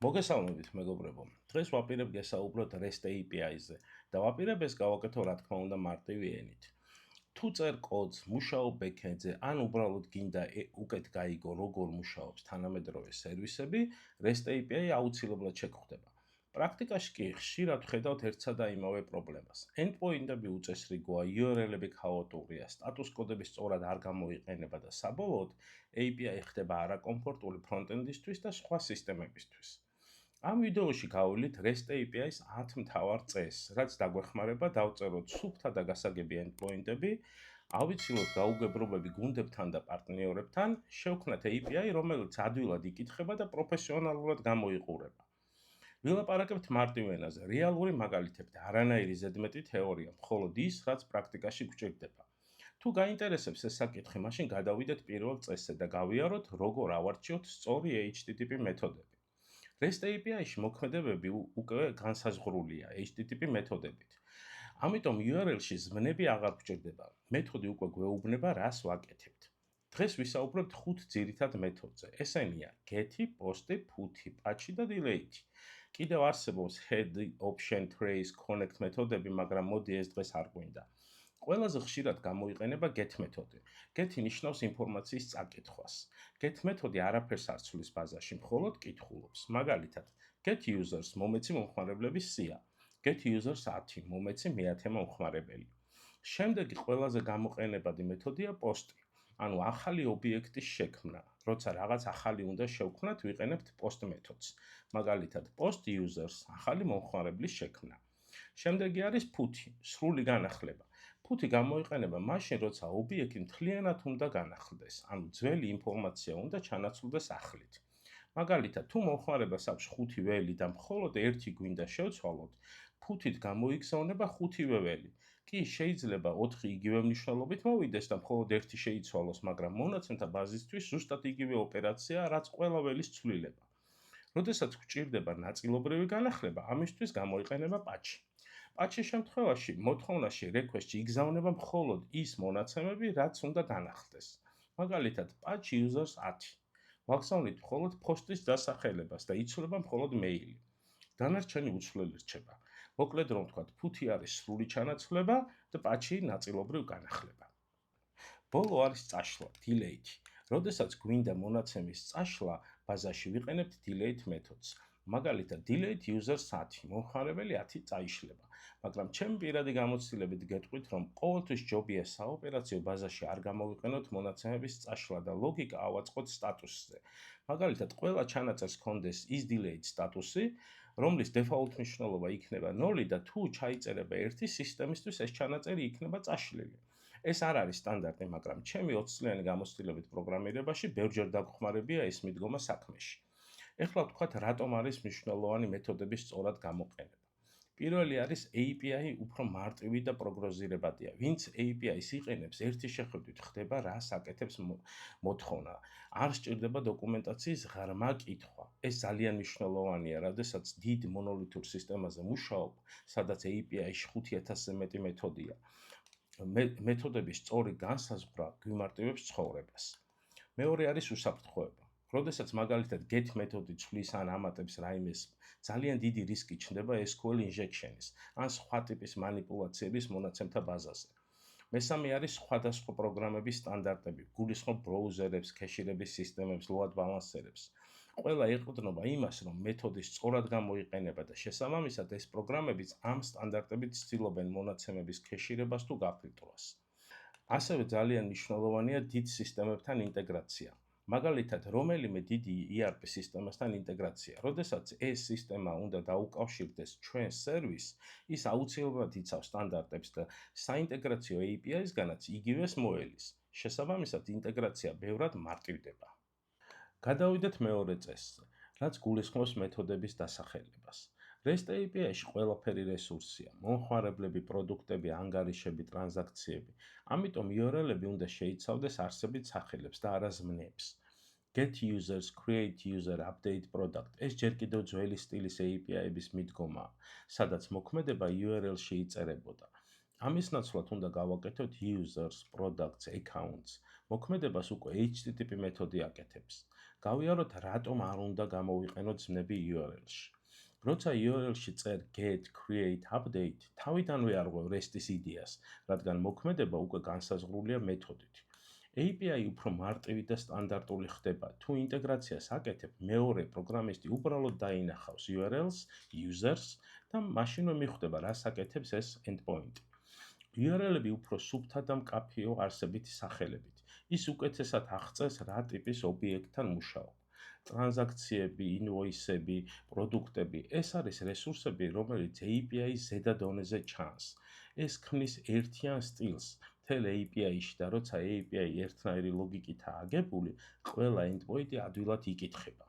მოგესალმებით, მეგობრებო. დღეს ვაპირებ გესაუბროთ REST API-ზე და ვაპირებ ეს გავაკეთო, რა თქმა უნდა, მარტივი ენით. თუ წერ კოდს, მუშაობ backend-ზე, ან უბრალოდ გინდა უკეთ გაიგო, როგორ მუშაობს თანამედროვე სერვისები, REST API აუცილებლად შეგხვდება. პრაქტიკაში კი ხშირად ვხედავთ ერთსა და იმავე პრობლემას. Endpoint-ები უწესრიგოა, URL-ები ქაოტურია, სტატუს კოდები სწორად არ გამოიყენება და საბოლოოდ API ხდება არაკომფორტული ფრონტენდისთვის და სხვა სისტემებისთვის. ამ ვიდეოში გავვლით REST API-ს 10 მთავარ წესს, რაც დაგვეხმარება დავწეროთ სუფთა და გასაგები endpoint-ები, ავიცილოთ გაუგებრობები გუნდებთან და პარტნიორებთან, შევქმნათ API, რომელიც ადვილად იკითხება და პროფესიონალურად გამოიყურება. ვილაპარაკებთ მარტივ ენაზე, რეალური მაგალითებით, არანაირი ზედმეტი თეორია, მხოლოდ ის, რაც პრაქტიკაში გვჭირდება. თუ გაინტერესებს ეს საკითხი, მაშინ გადავიდეთ პირველ წესზე და გავიაროთ, როგორ ავარჩიოთ სწორი HTTP მეთოდები. REST API-ში მოქმედებები უკვე განსაზღვრულია HTTP მეთოდებით. ამიტომ URL-ში ზმნები აღარ გვჭირდება. მეთოდი უკვე გვეუბნება, რას ვაკეთებთ. დღეს ვისაუბრებთ 5 ძირითად მეთოდზე. ესენია get, post, put, patch და delete. კიდევ არსებობს head, option, trace, connect მეთოდები, მაგრამ მოდი ეს დღეს არ გვინდა. ყველაზე ხშირად გამოიყენება get მეთოდი. Get ნიშნავს ინფორმაციის წაკითხვას. Get მეთოდი არაფერს არ ცვლის ბაზაში, მხოლოდ კითხულობს. მაგალითად, get users მომეცი მომხმარებლების სია. Get users 10 მომეცი მე-10 მომხმარებელი. შემდეგი ყველაზე გამოყენებადი მეთოდია post. ანუ ახალი ობიექტის შექმნა. როცა რაღაც ახალი უნდა შევქმნათ, ვიყენებთ post მეთოდს. მაგალითად, post users ახალი მომხმარებლის შექმნა. შემდეგი არის put, სრული განახლება. Put გამოიყენება მაშინ, როცა ობიექტი მთლიანად უნდა განახლდეს, ანუ ძველი ინფორმაცია უნდა ჩანაცვლდეს ახლით. მაგალითად, თუ მომხმარებას აქვს 5 ველი და მხოლოდ 1 გვინდა შევცვალოთ, put-ით გამოიგზავნება 5-ვე ველი. კი, შეიძლება 4 იგივე მნიშვნელობით მოვიდეს და მხოლოდ 1 შეიცვალოს, მაგრამ მონაცემთა ბაზისთვის ზუსტად იგივე ოპერაცია, რაც ყველა ველის ცვლილება. როდესაც გვჭირდება ნაწილობრივი განახლება, ამისთვის გამოიყენება patch. Patch-ის შემთხვევაში მოთხოვნაში request-ში იგზავნება მხოლოდ ის მონაცემები, რაც უნდა განახლდეს. მაგალითად, patch users 10. ვაგზავნით მხოლოდ post-ის დასახელებას და იცვლება მხოლოდ მეილი. დანარჩენი უცვლელი რჩება. მოკლედ რომ ვთქვათ, put-ი არის სრული ჩანაცვლება და patch-ი ნაწილობრივ განახლება. ბოლო არის წაშლა, delete. როდესაც გვინდა მონაცემის წაშლა, ბაზაში ვიყენებთ delete მეთოდს. მაგალითად, delete users 10, მომხმარებელი 10 წაიშლება. მაგრამ ჩემი პირადი გამოცდილებით გეტყვით, რომ ყოველთვის ჯობია საოპერაციო ბაზაში არ გამოვიყენოთ მონაცემების წაშლა და ლოგიკა ავაწყოთ სტატუსზე. მაგალითად, ყველა ჩანაწერს ჰქონდეს is delayed სტატუსი, რომლის default მნიშვნელობა იქნება 0 და თუ ჩაიწერება 1 სისტემისთვის ეს ჩანაწერი იქნება წაშლილი. ეს არ არის სტანდარტი, მაგრამ ჩემი 20 წლიანი გამოცდილებით პროგრამირებაში ბევრჯერ დაგხმარებია ეს მიდგომა საქმეში. ეხლა ვთქვათ, რატომ არის მნიშვნელოვანი მეთოდების სწორად გამოყენება. პირველი არის API უფრო მარტივი და პროგნოზირებადია. ვინც API-ს იყენებს, ერთი შეხედვით ხდება, რას აკეთებს მოთხოვნა. არ სჭირდება დოკუმენტაციის ღრმა კითხვა. ეს ძალიან მნიშვნელოვანია, რადგან დიდ მონოლითურ სისტემაზე მუშაობ, სადაც API-ში 5000-ზე მეტი მეთოდია. მეთოდების სწორი განსაზღვრა გვიმარტივებს ცხოვრებას. მეორე არის უსაფრთხოება. როდესაც მაგალითად get მეთოდი ცვლის ან ამატებს რაიმეს, ძალიან დიდი რისკი ჩნდება SQL injection-ის ან სხვა ტიპის მანიპულაციების მონაცემთა ბაზაზე. მესამე არის სხვადასხვა პროგრამების სტანდარტები, გულისხმობ ბროუზერებს, ქეშირების სისტემებს, load balancer-ებს. ყველა ეყრდნობა იმას, რომ მეთოდი სწორად გამოიყენება და შესაბამისად ეს პროგრამებიც ამ სტანდარტებით ცდილობენ მონაცემების ქეშირებას თუ გაფილტრვას. ასევე ძალიან მნიშვნელოვანია დიდ სისტემებთან ინტეგრაცია. მაგალითად, რომელიმე დიდი ERP სისტემასთან ინტეგრაცია. როდესაც ეს სისტემა უნდა დაუკავშირდეს ჩვენ სერვისს, ის აუცილებლად იცავს სტანდარტებს და საინტეგრაციო API-სგანაც იგივეს მოელის. შესაბამისად, ინტეგრაცია ბევრად მარტივდება. გადავიდეთ მეორე წესზე, რაც გულისხმობს მეთოდების დასახელებას. REST API-ში ყველაფერი რესურსია, მომხმარებლები, პროდუქტები, ანგარიშები, ტრანზაქციები. ამიტომ URL-ები უნდა შეიცავდეს არსებით სახელებს და არა ზმნებს. Get users, create user, update product. ეს ჯერ კიდევ ძველი სტილის API-ების მიდგომაა, სადაც მოქმედება URL-ში იწერებოდა. ამის ნაცვლად უნდა გავაკეთოთ users, products, accounts. მოქმედებას უკვე HTTP მეთოდი აკეთებს. გავიაროთ, რატომ არ უნდა გამოვიყენოთ ძმები URL-ში. როცა URL-ში წერ get, create, update, თავიდანვე არ ღვევ REST-ის იდეას, რადგან მოქმედება უკვე განსაზღვრულია მეთოდით. API უფრო მარტივი და სტანდარტული ხდება, თუ ინტეგრაციას აკეთებ, მეორე პროგრამისტი უბრალოდ დაინახავს URL-ს, users და მაშინვე მიხვდება, რას აკეთებს ეს endpoint. URL-ები უფრო სუფთა და მკაფიო არსებითი სახელებით. ის უკეთესად აღწერს, რა ტიპის ობიექტთან მუშაობ. ტრანზაქციები, ინვოისები, პროდუქტები, ეს არის რესურსები, რომელიც API-ის ზედა დონეზე ჩანს. ეს ქმნის ერთიან სტილს მთელ API-ში და როცა API ერთნაირი ლოგიკითაა აგებული, ყველა endpoint-ი ადვილად იკითხება.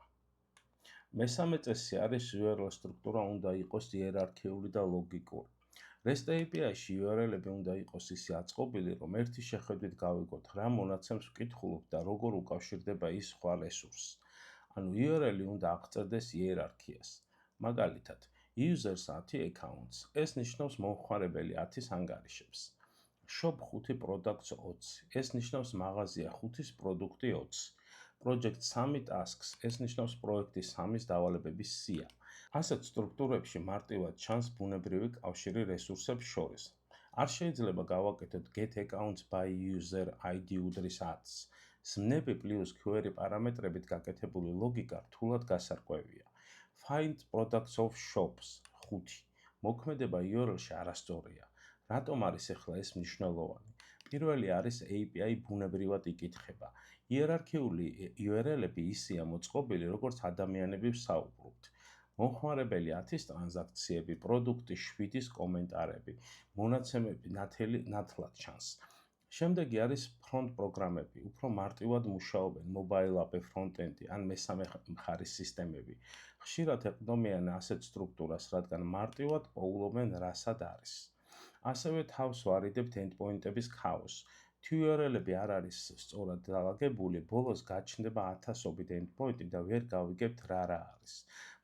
მესამე წესი არის URL სტრუქტურა უნდა იყოს იერარქიული და ლოგიკური. REST API-ში URL-ები უნდა იყოს ისე აწყობილი, რომ ერთი შეხედვით გავიგოთ, რა მონაცემს ვკითხულობთ და როგორ უკავშირდება ის სხვა რესურსს. ანუ URL-ი უნდა აღწერდეს იერარქიას. მაგალითად, users 10 accounts, ეს ნიშნავს მომხმარებელი 10-ის ანგარიშებს. shop 5 products 20, ეს ნიშნავს მაღაზია 5-ის პროდუქტი 20. project 3 tasks, ეს ნიშნავს პროექტის 3-ის დავალებების სია. ასეთ სტრუქტურებში მარტივად ჩანს ბუნებრივი კავშირი რესურსებს შორის. არ შეიძლება გავაკეთოთ get accounts by user ID უდრის 10-ს. ზმნები პლუს query პარამეტრებით გაკეთებული ლოგიკა რთულად გასარკვევია. Find products of shops 5. მოქმედება URL-ში არასწორია. რატომ არის ახლა ეს მნიშვნელოვანი? პირველი არის API ბუნებრივად იკითხება. იერარქიული URL-ები ისეა მოწყობილი, როგორც ადამიანები ვსაუბრობთ. მომხმარებელი 10-ის ტრანზაქციები, პროდუქტი 7-ის კომენტარები, მონაცემები ნათლად ჩანს. შემდეგი არის front პროგრამები, უფრო მარტივად მუშაობენ mobile app front-end-ი ან მესამე მხარის სისტემები. ხშირად ეყრდნობიან ასეთ სტრუქტურას, რადგან მარტივად პოულობენ რასად არის. ასევე თავს ვარიდებთ endpoint-ების ქაოსს. თუ URL-ები არ არის სწორად დალაგებული, ბოლოს გაჩნდება ათასობით endpoint-ი და ვერ გავიგებთ რა არის.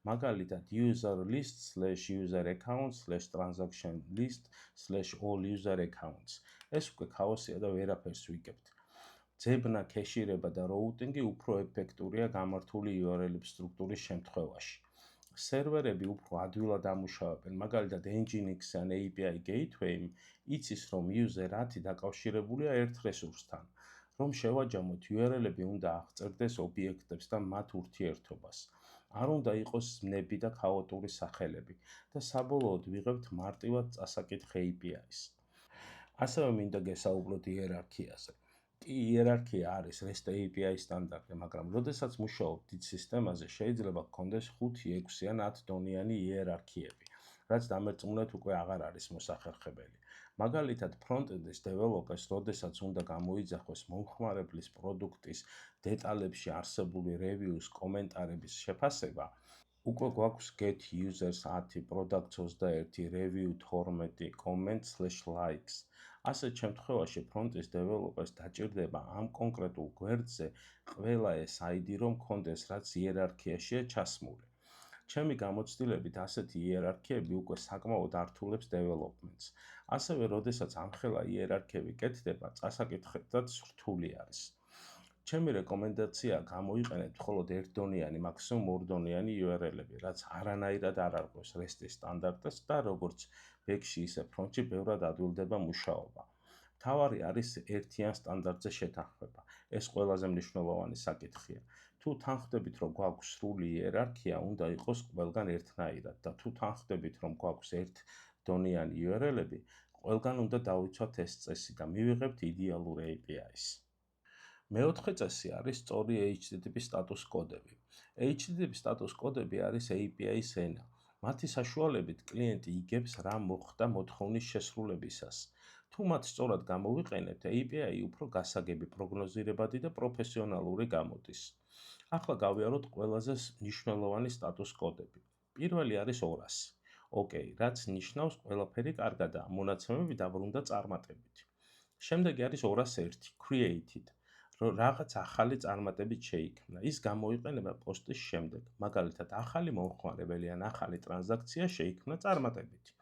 მაგალითად, user list/user account/transaction list/all user accounts. ეს უკვე ქაოსია და ვერაფერს ვიგებთ. ძებნა, ქეშირება და routine-ი უფრო ეფექტურია გამართული URL-ების სტრუქტურის შემთხვევაში. სერვერები უფრო ადვილად ამუშავებენ, მაგალითად Nginx ან API Gateway იცის, რომ user 10 დაკავშირებულია ერთ რესურსთან. რომ შევაჯამოთ, URL-ები უნდა აღწერდეს ობიექტებს და მათ ურთიერთობას. არ უნდა იყოს ზმნები და ქაოტური სახელები და საბოლოოდ ვიღებთ მარტივად წასაკითხ API-ს. ასევე მინდა გესაუბროთ იერარქიაზე. კი, იერარქია არის REST API სტანდარტი, მაგრამ როდესაც მუშაობ დიდ სისტემაზე, შეიძლება გქონდეს 5, 6 ან 10 დონიანი იერარქიები, რაც დამერწმუნეთ უკვე აღარ არის მოსახერხებელი. მაგალითად, front-end-ის developers, როდესაც უნდა გამოიძახოს მომხმარებლის პროდუქტის დეტალებში არსებული reviews, კომენტარების შეფასება, უკვე გვაქვს get users 10, products 21, review 12, comment/likes. ასეთ შემთხვევაში front-end developers დაჭირდება ამ კონკრეტულ გვერდზე ყველა ეს ID რომ გქონდეს, რაც იერარქიაშია ჩასმული. ჩემი გამოცდილებით ასეთი იერარქიები უკვე საკმაოდ ართულებს development-ს. ასევე, როდესაც ამხელა იერარქიები კეთდება, წასაკითხებაც რთული არის. ჩემი რეკომენდაციაა გამოიყენეთ მხოლოდ ერთდონიანი, მაქსიმუმ ორდონიანი URL-ები, რაც არანაირად არ არღვევს REST-ის სტანდარტს და როგორც back-ში, ისე front-ში ბევრად ადვილდება მუშაობა. მთავარი არის ერთიან სტანდარტზე შეთანხმება. ეს ყველაზე მნიშვნელოვანი საკითხია. თუ თანხმდებით, რომ გვაქვს სრული იერარქია, უნდა იყოს ყველგან ერთნაირად და თუ თანხმდებით, რომ გვაქვს ერთდონიანი URL-ები, ყველგან უნდა დავიცვათ ეს წესი და მივიღებთ იდეალურ API-ს. მეოთხე წესი არის სწორი HTTP სტატუს კოდები. HTTP სტატუს კოდები არის API-ის ენა. მათი საშუალებით კლიენტი იგებს, რა მოხდა მოთხოვნის შესრულებისას. თუ მათ სწორად გამოვიყენებთ, API უფრო გასაგები, პროგნოზირებადი და პროფესიონალური გამოდის. ახლა გავიაროთ ყველაზე მნიშვნელოვანი სტატუს კოდები. პირველი არის 200. ოკეი, რაც ნიშნავს ყველაფერი კარგადაა, მონაცემები დაბრუნდა წარმატებით. შემდეგი არის 201, created. რაღაც ახალი წარმატებით შეიქმნა. ის გამოიყენება პოსტის შემდეგ. მაგალითად, ახალი მომხმარებელი ან ახალი ტრანზაქცია შეიქმნა წარმატებით.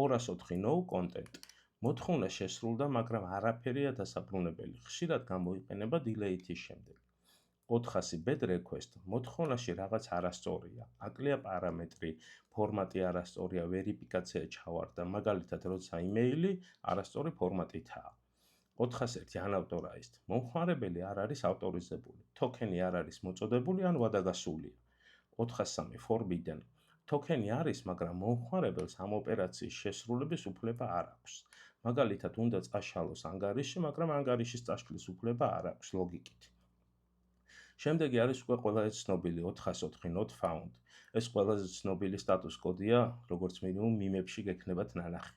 204 no content. მოთხოვნა შესრულდა, მაგრამ არაფერია დასაბრუნებელი. ხშირად გამოიყენება delete-ის შემდეგ. 400 bed request მოთხოვნაში რაღაც არასწორია, აკლია პარამეტრი, ფორმატი არასწორია, ვერიფიკაცია ჩავარდა, მაგალითად, როცა იმეილი არასწორი ფორმატითაა. 401 unauthorized. მომხმარებელი არ არის ავტორიზებული. თოკენი არ არის მოწოდებული ან ვადაგასულია. 403 forbidden. თოკენი არის, მაგრამ მომხმარებელს ამ ოპერაციის შესრულების უფლება არ აქვს. მაგალითად, უნდა წაშალოს ანგარიში, მაგრამ ანგარიშის წაშლის უფლება არ აქვს ლოგიკით. შემდეგი არის უკვე ყველაზე ცნობილი 404 not found. ეს ყველაზე ცნობილი სტატუს კოდია, როგორც მინიმუმ მიმებში გექნებათ ნანახი.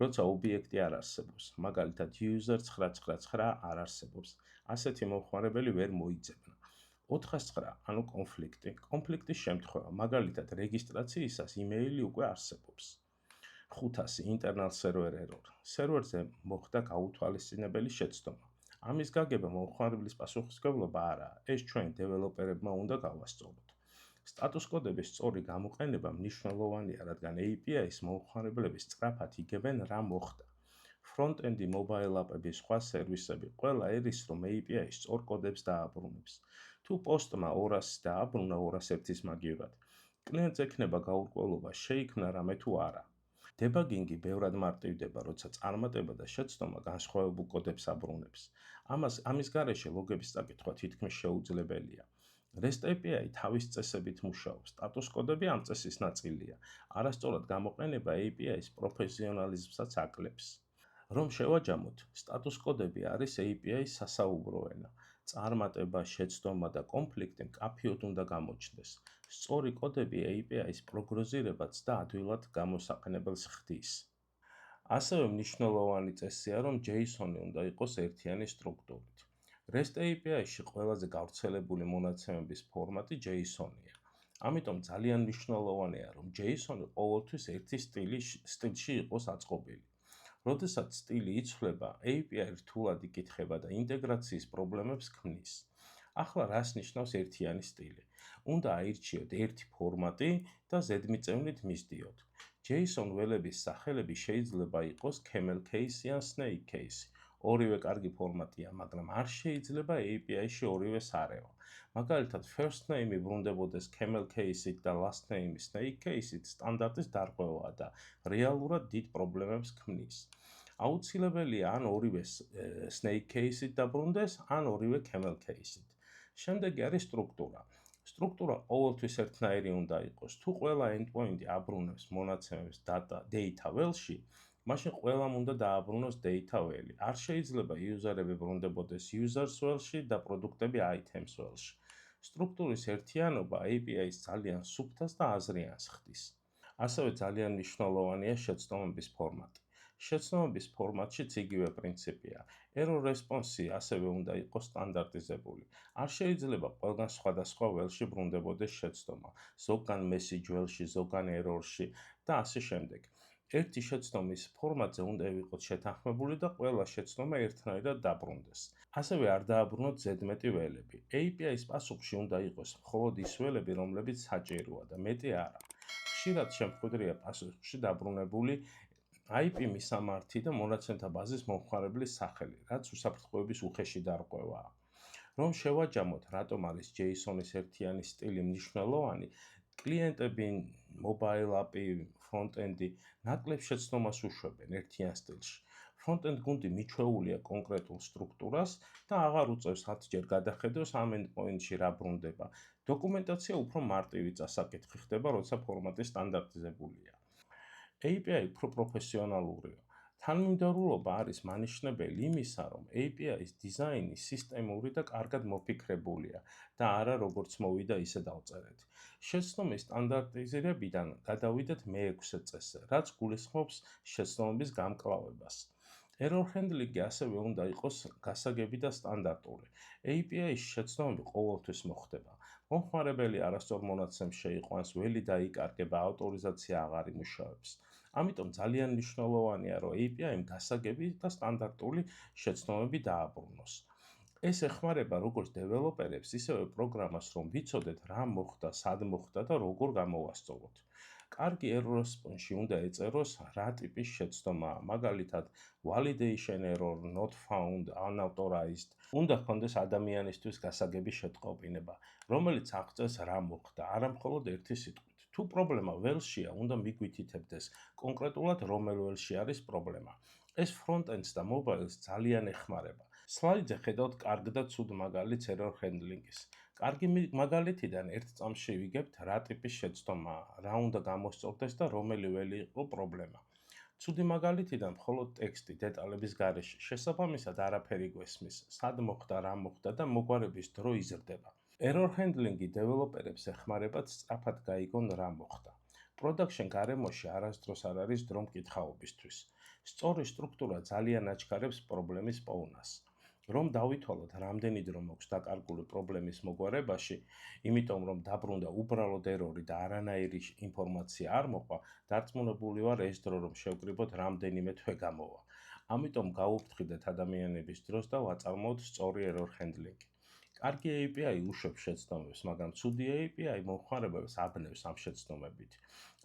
როცა ობიექტი არ არსებობს, მაგალითად user 999 არ არსებობს, ასეთი მომხმარებელი ვერ მოიძებნა. 409, ანუ კონფლიქტი. კონფლიქტის შემთხვევა, მაგალითად რეგისტრაციისას იმეილი უკვე არსებობს. 500 internal server error. სერვერზე მოხდა გაუთვალისწინებელი შეცდომა. ამის გაგება მომხმარებლის პასუხისმგებლობა არაა. ეს ჩვენ დეველოპერებმა უნდა გავასწოროთ. სტატუს კოდების სწორი გამოყენება მნიშვნელოვანია, რადგან API-ის მომხმარებლები სწრაფად იგებენ რა მოხდა. Front-end-ი, mobile app-ები, სხვა სერვისები, ყველა ერის რომ API-ის სწორ კოდებს დააბრუნებს. თუ პოსტმა 200 დააბრუნა 201-ის მაგივრად, კლიენტს ექნება გაურკვევლობა, შეიქმნა რამე თუ არა. დებაგინგი ბევრად მარტივდება, როცა წარმატება და შეცდომა განსხვავებულ კოდებს აბრუნებს. ამის გარეშე ლოგების წაკითხვა თითქმის შეუძლებელია. REST API თავის წესებით მუშაობს, სტატუს კოდები ამ წესის ნაწილია. არასწორად გამოყენება API-ის პროფესიონალიზმსაც აკლებს. რომ შევაჯამოთ, სტატუს კოდები არის API-ის სასაუბრო ენა. წარმატება, შეცდომა და კონფლიქტი მკაფიოდ უნდა გამოჩნდეს. სწორი კოდები API-ის პროგნოზირებაც და ადვილად გამოსაყენებელს ხდის. ასევე მნიშვნელოვანი წესია, რომ JSON-ი უნდა იყოს ერთიანი სტრუქტურით. REST API-ში ყველაზე გავრცელებული მონაცემების ფორმატი JSON-ია. ამიტომ ძალიან მნიშვნელოვანია, რომ JSON-ი ყოველთვის ერთი სტილში იყოს აწყობილი. როდესაც სტილი იცვლება, API რთულად იკითხება და ინტეგრაციის პრობლემებს ქმნის. ახლა რას ნიშნავს ერთიანი სტილი? უნდა აირჩიოთ ერთი ფორმატი და ზედმიწევნით მისდიოთ. JSON ველების სახელები შეიძლება იყოს camel case ან snake case. ორივე კარგი ფორმატია, მაგრამ არ შეიძლება API-ში ორივე სარევა. მაგალითად, first name-ი ბრუნდებოდეს camel case-ით და last name-ი snake case-ით სტანდარტის დარღვევაა და რეალურად დიდ პრობლემებს ქმნის. აუცილებელია ან ორივე snake case-ით დაბრუნდეს, ან ორივე camel case-ით. შემდეგი არის სტრუქტურა. სტრუქტურა ყოველთვის ერთნაირი უნდა იყოს. თუ ყველა endpoint-ი აბრუნებს მონაცემებს data well-ში, მაშინ ყველამ უნდა დააბრუნოს data well-ი. არ შეიძლება იუზერები ბრუნდებოდეს users well-ში და პროდუქტები items well-ში. სტრუქტურის ერთიანობა API-ის ძალიან სუფთას და აზრიანს ხდის. ასევე ძალიან მნიშვნელოვანია შეცდომების ფორმატი. შეცდომების ფორმატშიც იგივე პრინციპია. Error response-ი ასევე უნდა იყოს სტანდარტიზებული. არ შეიძლება ყველგან სხვადასხვა well-ში ბრუნდებოდეს შეცდომა, ზოგან message well-ში, ზოგან error-ში და ასე შემდეგ. ერთი შეცდომის ფორმატზე უნდა ვიყოთ შეთანხმებული და ყველა შეცდომა ერთნაირად დაბრუნდეს. ასევე არ დააბრუნოთ ზედმეტი ველები. API-ის პასუხში უნდა იყოს მხოლოდ ის ველები, რომლებიც საჭიროა და მეტი არა. ხშირად შემხვედრია პასუხში დაბრუნებული IP მისამართი და მონაცემთა ბაზის მომხმარებლის სახელი, რაც უსაფრთხოების უხეში დარღვევაა. რომ შევაჯამოთ, რატომ არის JSON-ის ერთიანი სტილი მნიშვნელოვანი, კლიენტები, mobile app-ი, front-end-ი ნაკლებ შეცდომას უშვებენ ერთიან სტილში. Front-end გუნდი მიჩვეულია კონკრეტულ სტრუქტურას და აღარ უწევს 10 ჯერ გადახედოს ამ endpoint-ში რა ბრუნდება. დოკუმენტაცია უფრო მარტივი წასაკითხი ხდება, როცა ფორმატი სტანდარტიზებულია. API უფრო პროფესიონალურია. თანმიმდევრულობა არის მანიშნებელი იმისა, რომ API-ის დიზაინი სისტემური და კარგად მოფიქრებულია და არა როგორც მოვიდა ისე დავწერეთ. შეცდომის სტანდარტიზირებიდან გადავიდეთ მე-6 წესზე, რაც გულისხმობს შეცდომების გამკლავებას. Error handling-ი ასევე უნდა იყოს გასაგები და სტანდარტული. API-ის შეცდომები ყოველთვის მოხდება. მომხმარებელი არასწორ მონაცემს შეიყვანს, ველი დაიკარგება, ავტორიზაცია აღარ იმუშავებს. ამიტომ ძალიან მნიშვნელოვანია, რომ API-მ გასაგები და სტანდარტული შეცდომები დააბრუნოს. ეს ეხმარება როგორც დეველოპერებს, ისევე პროგრამას, რომ ვიცოდეთ რა მოხდა, სად მოხდა და როგორ გამოვასწოროთ. კარგი error response-ში უნდა ეწეროს რა ტიპის შეცდომაა, მაგალითად validation error, not found, unauthorized. უნდა ჰქონდეს ადამიანისთვის გასაგები შეტყობინება, რომელიც აღწერს რა მოხდა, არა მხოლოდ ერთი სიტყვით. თუ პრობლემა ველშია, უნდა მიგვითითებდეს კონკრეტულად რომელ ველში არის პრობლემა. ეს front-ends და mobile-ს ძალიან ეხმარება. სლაიდზე ხედავთ კარგ და ცუდ მაგალითს error handling-ის. კარგი მაგალითიდან ერთ წამში ვიგებთ რა ტიპის შეცდომაა, რა უნდა გამოსწორდეს და რომელი ველი იყო პრობლემა. ცუდი მაგალითიდან მხოლოდ ტექსტი დეტალების გარეშე, შესაბამისად არაფერი გვესმის, სად მოხდა, რა მოხდა და მოგვარების დრო იზრდება. Error handling-ი დეველოპერებს ეხმარებათ სწრაფად გაიგონ რა მოხდა. Production გარემოში არასდროს არ არის დრო მკითხაობისთვის. სწორი სტრუქტურა ძალიან აჩქარებს პრობლემის პოვნას. რომ დავითვალოთ რამდენი დრო მოქვს დაკარგული პრობლემის მოგვარებაში, იმიტომ რომ დაბრუნდა უბრალოდ ერორი და არანაირი ინფორმაცია არ მოყვა, დარწმუნებული ვარ ეს დრო რომ შევკრიბოთ რამდენიმე თვე გამოვა. ამიტომ გავუფრთხილდეთ ადამიანების დროს და ვაწარმოოთ სწორი error handling-ი. კარგი API უშვებს შეცდომებს, მაგრამ ცუდი API მომხმარებელს აბნევს ამ შეცდომებით.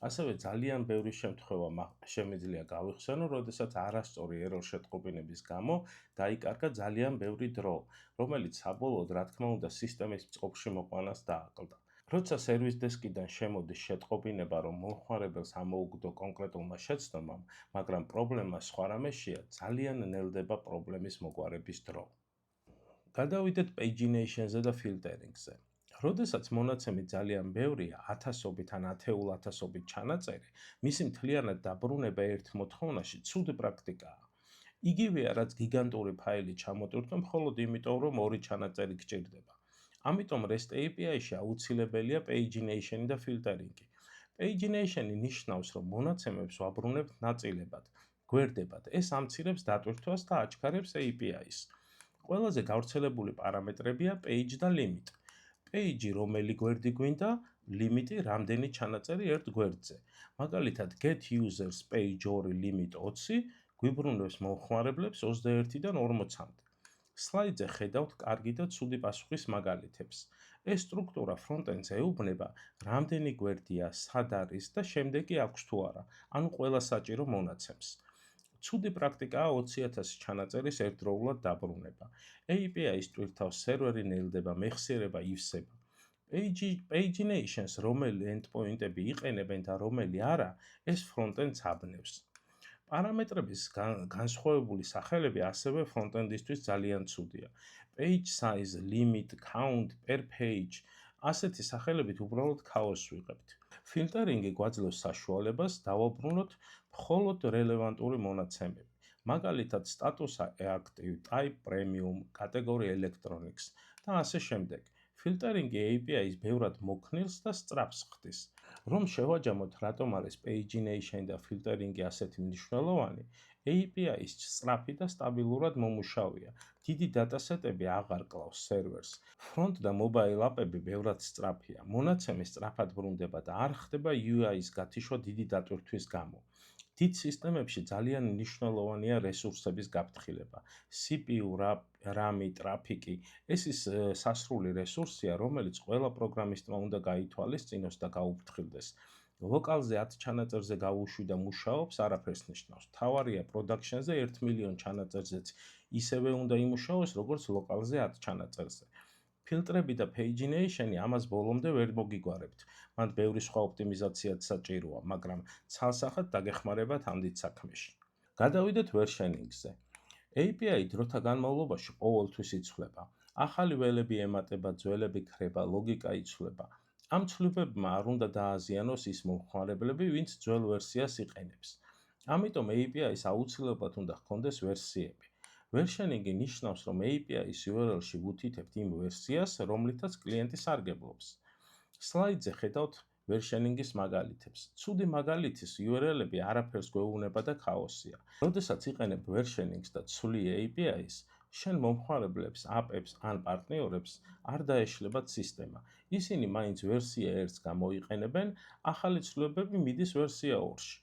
ასევე ძალიან ბევრი შემთხვევა შემიძლია გავიხსენო, როდესაც არასწორი error შეტყობინების გამო დაიკარგა ძალიან ბევრი დრო, რომელიც საბოლოოდ, რა თქმა უნდა, სისტემის წყობში მოყვანას დააკლდა. როცა სერვის დესკიდან შემოდის შეტყობინება, რომ მომხმარებელს ამოუგდო კონკრეტულმა შეცდომამ, მაგრამ პრობლემა სხვა რამეშია, ძალიან ნელდება პრობლემის მოგვარების დრო. გადავიდეთ pagination-ზე და filtering-ზე. როდესაც მონაცემი ძალიან ბევრია, ათასობით ან ათეულათასობით ჩანაწერი, მისი მთლიანად დაბრუნება ერთ მოთხოვნაში ცუდი პრაქტიკაა. იგივეა, რაც გიგანტური ფაილი ჩამოტვირთო მხოლოდ იმიტომ, რომ ორი ჩანაწერი გჭირდება. ამიტომ REST API-ში აუცილებელია pagination-ი და filtering-ი. Pagination-ი ნიშნავს, რომ მონაცემებს ვაბრუნებთ ნაწილებად, გვერდებად. ეს ამცირებს დატვირთვას და აჩქარებს API-ს. ყველაზე გავრცელებული პარამეტრებია page და limit. Page რომელი გვერდი გვინდა, limit-ი რამდენი ჩანაწერი ერთ გვერდზე. მაგალითად, get users page 2 limit 20 გვიბრუნებს მომხმარებლებს 21-დან 40-მდე. სლაიდზე ხედავთ კარგი და ცუდი პასუხის მაგალითებს. ეს სტრუქტურა front-ends ეუბნება, რამდენი გვერდია, სად არის და შემდეგი აქვს თუ არა, ანუ ყველა საჭირო მონაცემს. ცუდი პრაქტიკაა 20,000 ჩანაწერის ერთდროულად დაბრუნება. API-ის ტვირთავს სერვერი ნელდება, მეხსიერება ივსება. Pagination-ს რომელი endpoint-ები იყენებენ და რომელი არა, ეს front-ends აბნევს. პარამეტრების განსხვავებული სახელები ასევე front-end-ისთვის ძალიან ცუდია. Page size, limit, count, per page, ასეთი სახელებით უბრალოდ ქაოსს ვიღებთ. Filtering-ი გვაძლევს საშუალებას დავაბრუნოთ მხოლოდ რელევანტური მონაცემები. მაგალითად, სტატუსა active, type premium, კატეგორია electronics და ასე შემდეგ. Filtering-ი API-ის ბევრად მოქნილს და სწრაფს ხდის. რომ შევაჯამოთ, რატომ არის pagination და filtering-ი ასეთი მნიშვნელოვანი, API-ის სწრაფი და სტაბილურად მომუშავია. დიდი დატასეტები აღარ კლავს სერვერს. Front და mobile app-ები ბევრად სწრაფია. მონაცემი სწრაფად ბრუნდება და არ ხდება UI-ის გათიშვა დიდი დატვირთვის გამო. დიდ სისტემებში ძალიან მნიშვნელოვანია რესურსების გაფრთხილება. CPU, RAM-ი, ტრაფიკი, ეს ის სასრული რესურსია, რომელიც ყველა პროგრამისტმა უნდა გაითვალისწინოს და გაუფრთხილდეს. ლოკალზე 10 ჩანაწერზე გავუშვი და მუშაობს, არაფერს ნიშნავს. მთავარია production-ზე 1 მილიონ ჩანაწერზეც ისევე უნდა იმუშაოს, როგორც ლოკალზე 10 ჩანაწერზე. ფილტრები და pagination-ი ამას ბოლომდე ვერ მოგიგვარებთ. მან ბევრი სხვა ოპტიმიზაციაც საჭიროა, მაგრამ ცალსახად დაგეხმარებათ ამდით საქმეში. გადავიდეთ versioning-ზე. API დროთა განმავლობაში ყოველთვის იცვლება. ახალი ველები ემატება, ძველები ქრება, ლოგიკა იცვლება. ამ ცვლილებებმა არ უნდა დააზიანოს ის მომხმარებლები, ვინც ძველ ვერსიას იყენებს. ამიტომ API-ს აუცილებლად უნდა ჰქონდეს ვერსიები. Versioning-ი ნიშნავს, რომ API-ის URL-ში ვუთითებთ იმ ვერსიას, რომლითაც კლიენტი სარგებლობს. სლაიდზე ხედავთ versioning-ის მაგალითებს. ცუდი მაგალითის URL-ები არაფერს გვეუბნება და ქაოსია. როდესაც იყენებ versioning-ს და ცვლი API-ს, შენ მომხმარებლებს, app-ებს ან პარტნიორებს არ დაეშლებათ სისტემა. ისინი მაინც ვერსია 1-ს გამოიყენებენ, ახალი ცვლილებები მიდის ვერსია 2-ში.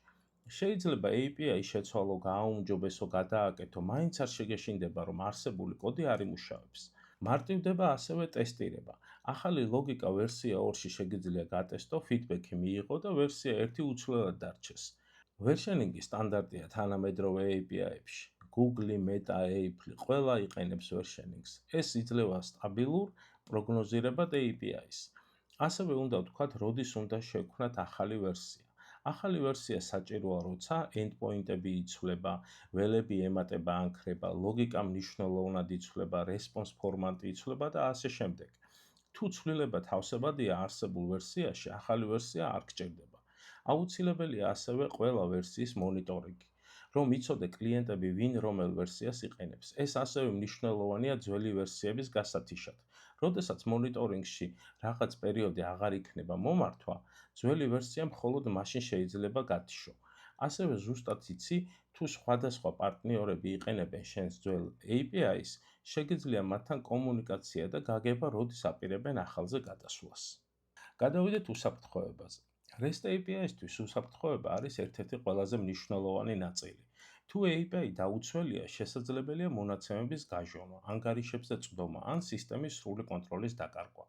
შეიძლება API შეცვალო, გააუმჯობესო, გადააკეთო, მაინც არ შეგეშინდება, რომ არსებული კოდი არ იმუშავებს. მარტივდება ასევე ტესტირება. ახალი ლოგიკა ვერსია 2-ში შეგიძლია გატესტო, ფიდბექი მიიღო და ვერსია 1 უცვლელად დარჩეს. ვერშენინგი სტანდარტია თანამედროვე API-ებში. Google, Meta, Apple ყველა იყენებს ვერშენინგს. ეს იძლევა სტაბილურ პროგნოზირებად API-ს. ასევე უნდა ვთქვათ, როდის უნდა შევქმნათ ახალი ვერსია. ახალი ვერსია საჭიროა, როცა endpoint-ები იცვლება, ველები ემატება ან ქრება, ლოგიკა მნიშვნელოვნად იცვლება, response ფორმატი იცვლება და ასე შემდეგ. თუ ცვლილება თავსებადია არსებულ ვერსიაში, ახალი ვერსია არ გჭირდება. აუცილებელია ასევე ყველა ვერსიის მონიტორინგი, რომ იცოდე კლიენტები ვინ რომელ ვერსიას იყენებს. ეს ასევე მნიშვნელოვანია ძველი ვერსიების გასათიშად. როდესაც მონიტორინგში რაღაც პერიოდი აღარ იქნება მომართვა, ძველი ვერსია მხოლოდ მაშინ შეიძლება გათიშო. ასევე ზუსტად იცი, თუ სხვადასხვა პარტნიორები იყენებენ შენს ძველ API-ს, შეგიძლია მათთან კომუნიკაცია და გაგება, როდის აპირებენ ახალზე გადასვლას. გადავიდეთ უსაფრთხოებაზე. REST API-ისთვის უსაფრთხოება არის ერთ-ერთი ყველაზე მნიშვნელოვანი ნაწილი. თუ API დაუცველია, შესაძლებელია მონაცემების გაჟომა, ანგარიშებზე წვდომა ან სისტემის სრული კონტროლის დაკარგვა.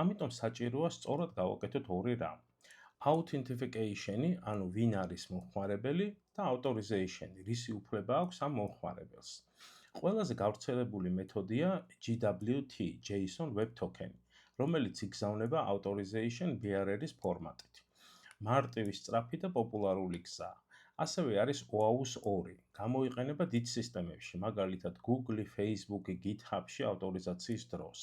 ამიტომ საჭიროა სწორად გავაკეთოთ ორი რამ. Authentication-ი, ანუ ვინ არის მომხმარებელი და Authorization-ი, რისი უფლება აქვს ამ მომხმარებელს. ყველაზე გავრცელებული მეთოდია JWT, JSON Web Token, რომელიც იგზავნება Authorization bearer-ის ფორმატით. მარტივი, სწრაფი და პოპულარული გზაა. ასევე არის OAuth 2, გამოიყენება დიდ სისტემებში, მაგალითად Google, Facebook, GitHub-ში ავტორიზაციის დროს.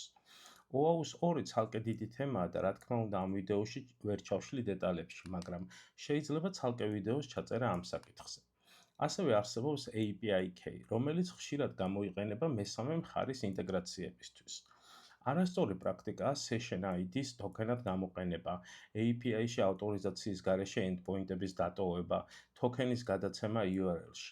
OAuth 2 ცალკე დიდი თემაა და რა თქმა უნდა ამ ვიდეოში ვერ ჩავშლი დეტალებში, მაგრამ შეიძლება ცალკე ვიდეოს ჩაწერა ამ საკითხზე. ასევე არსებობს API Key, რომელიც ხშირად გამოიყენება მესამე მხარის ინტეგრაციებისთვის. არასწორი პრაქტიკაა Session ID-ს ტოკენად გამოყენება, API-ში ავტორიზაციის გარეშე endpoint-ების დატოვება, ტოკენის გადაცემა URL-ში.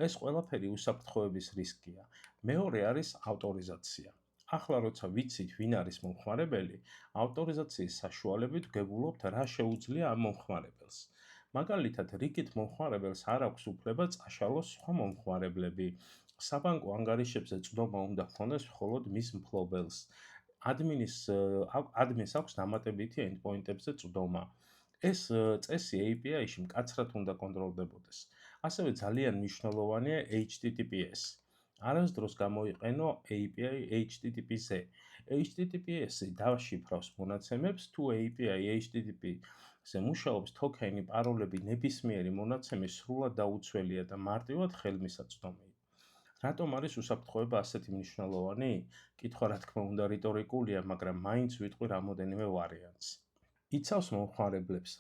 ეს ყველაფერი უსაფრთხოების რისკია. მეორე არის ავტორიზაცია. ახლა როცა ვიცით, ვინ არის მომხმარებელი, ავტორიზაციის საშუალებით ვგებულობთ, რა შეუძლია ამ მომხმარებელს. მაგალითად, რიგით მომხმარებელს არ აქვს უფლება წაშალოს სხვა მომხმარებლები. საბანკო ანგარიშებზე წვდომა უნდა ჰქონდეს მხოლოდ მის მფლობელს. ადმინს აქვს დამატებითი endpoint-ებზე წვდომა. ეს წესი API-ში მკაცრად უნდა კონტროლდებოდეს. ასევე ძალიან მნიშვნელოვანია HTTPS. არასდროს გამოიყენო API HTTP-ზე. HTTPS-ი დაშიფრავს მონაცემებს, თუ API HTTP-ზე მუშაობს, ტოკენი, პაროლები, ნებისმიერი მონაცემი სრულად დაუცველია და მარტივად ხელმისაწვდომია. რატომ არის უსაფრთხოება ასეთი მნიშვნელოვანი? კითხვა რა თქმა უნდა რიტორიკულია, მაგრამ მაინც ვიტყვი რამოდენიმე ვარიანტს. იცავს მომხმარებლებს.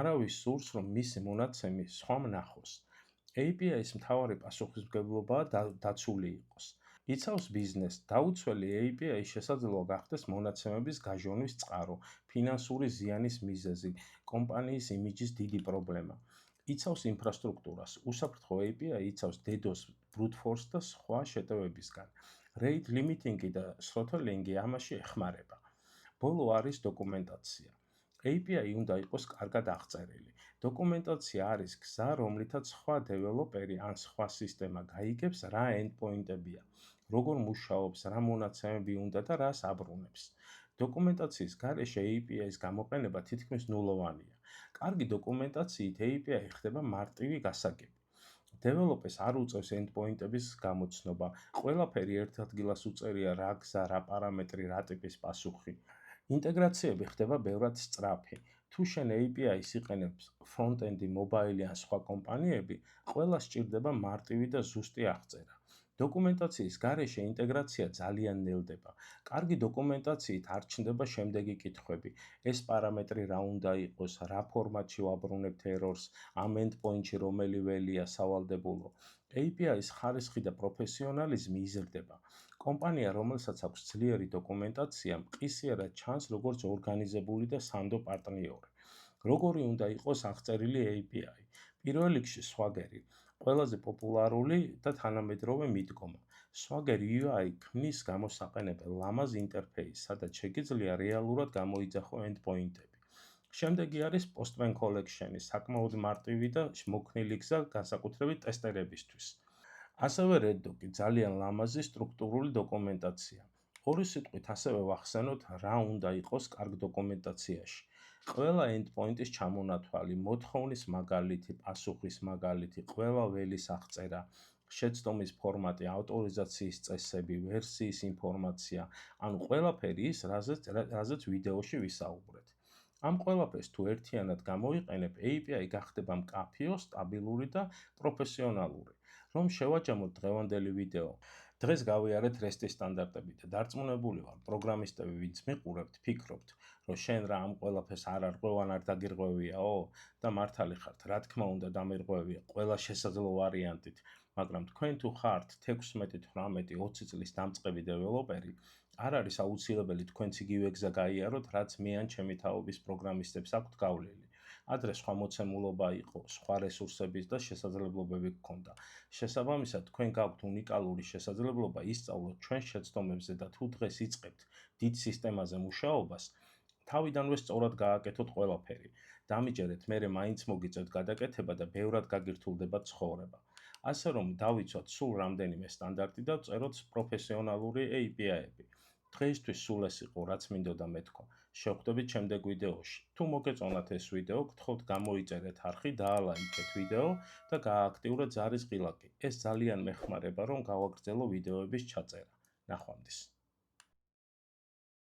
არავის სურს, რომ მისი მონაცემი სხვამ ნახოს. API-ის მთავარი პასუხისმგებლობაა დაცული იყოს. იცავს ბიზნესს. დაუცველი API შესაძლოა გახდეს მონაცემების გაჟონვის წყარო, ფინანსური ზიანის მიზეზი, კომპანიის იმიჯის დიდი პრობლემა. იცავს ინფრასტრუქტურას. უსაფრთხო API იცავს DDoS, brute force და სხვა შეტევებისგან. Rate limiting-ი და throttling-ი ამაში ეხმარება. ბოლო არის დოკუმენტაცია. API უნდა იყოს კარგად აღწერილი. დოკუმენტაცია არის გზა, რომლითაც სხვა დეველოპერი ან სხვა სისტემა გაიგებს, რა endpoint-ებია, როგორ მუშაობს, რა მონაცემები უნდა და რას აბრუნებს. დოკუმენტაციის გარეშე API-ის გამოყენება თითქმის ნულოვანია. კარგი დოკუმენტაციით API ხდება მარტივი გასაგები. დეველოპერს არ უწევს endpoint-ების გამოცნობა. ყველაფერი ერთ ადგილას უწერია, რა გზა, რა პარამეტრი, რა ტიპის პასუხი. ინტეგრაციები ხდება ბევრად სწრაფი. თუ შენ API-ს იყენებს front-end-ი, mobile-ი ან სხვა კომპანიები, ყველას სჭირდება მარტივი და ზუსტი აღწერა. დოკუმენტაციის გარეშე ინტეგრაცია ძალიან ნელდება. კარგი დოკუმენტაციით არ ჩნდება შემდეგი კითხვები. ეს პარამეტრი რა უნდა იყოს, რა ფორმატში ვაბრუნებთ errors, ამ endpoint-ში რომელი ველია სავალდებულო. API-ის ხარისხი და პროფესიონალიზმი იზრდება. კომპანია, რომელსაც აქვს ძლიერი დოკუმენტაცია, მყისიერად ჩანს როგორც ორგანიზებული და სანდო პარტნიორი. როგორი უნდა იყოს აღწერილი API? პირველ რიგში Swagger-ი, ყველაზე პოპულარული და თანამედროვე მიდგომა. Swagger UI ქმნის გამოსაყენებელ ლამაზ ინტერფეისს, სადაც შეგიძლია რეალურად გამოიძახო endpoint-ები. შემდეგი არის Postman Collection-ი, საკმაოდ მარტივი და მოქნილი გზა განსაკუთრებით ტესტერებისთვის. ასევე Reddoc-ი, ძალიან ლამაზი სტრუქტურული დოკუმენტაცია. ორი სიტყვით ასევე ვახსენოთ, რა უნდა იყოს კარგ დოკუმენტაციაში. ყველა endpoint-ის ჩამონათვალი, მოთხოვნის მაგალითი, პასუხის მაგალითი, ყველა ველის აღწერა, შეცდომის ფორმატი, ავტორიზაციის წესები, ვერსიის ინფორმაცია, ანუ ყველაფერი ის, რაზეც ვიდეოში ვისაუბრეთ. ამ ყველაფერს თუ ერთიანად გამოიყენებ, API გახდება მკაფიო, სტაბილური და პროფესიონალური. რომ შევაჯამოთ დღევანდელი ვიდეო. დღეს გავიარეთ REST-ის სტანდარტები და დარწმუნებული ვარ, პროგრამისტები, ვინც მიყურებთ, ფიქრობთ, რომ შენ რა ამ ყველაფერს არ არღვევ ან არ დაგირღვევიაო და მართალი ხართ, რა თქმა უნდა დამირღვევია ყველა შესაძლო ვარიანტით, მაგრამ თქვენ თუ ხართ 16, 18, 20 წლის დამწყები დეველოპერი, არ არის აუცილებელი თქვენც იგივე გზა გაიაროთ, რაც მე ან ჩემი თაობის პროგრამისტებს აქვთ გავლილი. ადრე სხვა მოცემულობა იყო, სხვა რესურსების და შესაძლებლობები გქონდა. შესაბამისად, თქვენ გაქვთ უნიკალური შესაძლებლობა ისწავლოთ ჩვენ შეცდომებზე და თუ დღეს იწყებთ დიდ სისტემაზე მუშაობას, თავიდანვე სწორად გააკეთოთ ყველაფერი. დამიჯერეთ, მერე მაინც მოგიწევთ გადაკეთება და ბევრად გაგირთულდება ცხოვრება. ასე რომ დავიცვათ სულ რამდენიმე სტანდარტი და ვწეროთ პროფესიონალური API-ები. დღეისთვის სულ ეს იყო, რაც მინდოდა მეთქვა. შევხვდებით შემდეგ ვიდეოში. თუ მოგეწონათ ეს ვიდეო, გთხოვთ გამოიწერეთ არხი, დაალაიქეთ ვიდეო და გაააქტიურეთ ზარის ღილაკი. ეს ძალიან მეხმარება, რომ გავაგრძელო ვიდეოების ჩაწერა. ნახვამდის.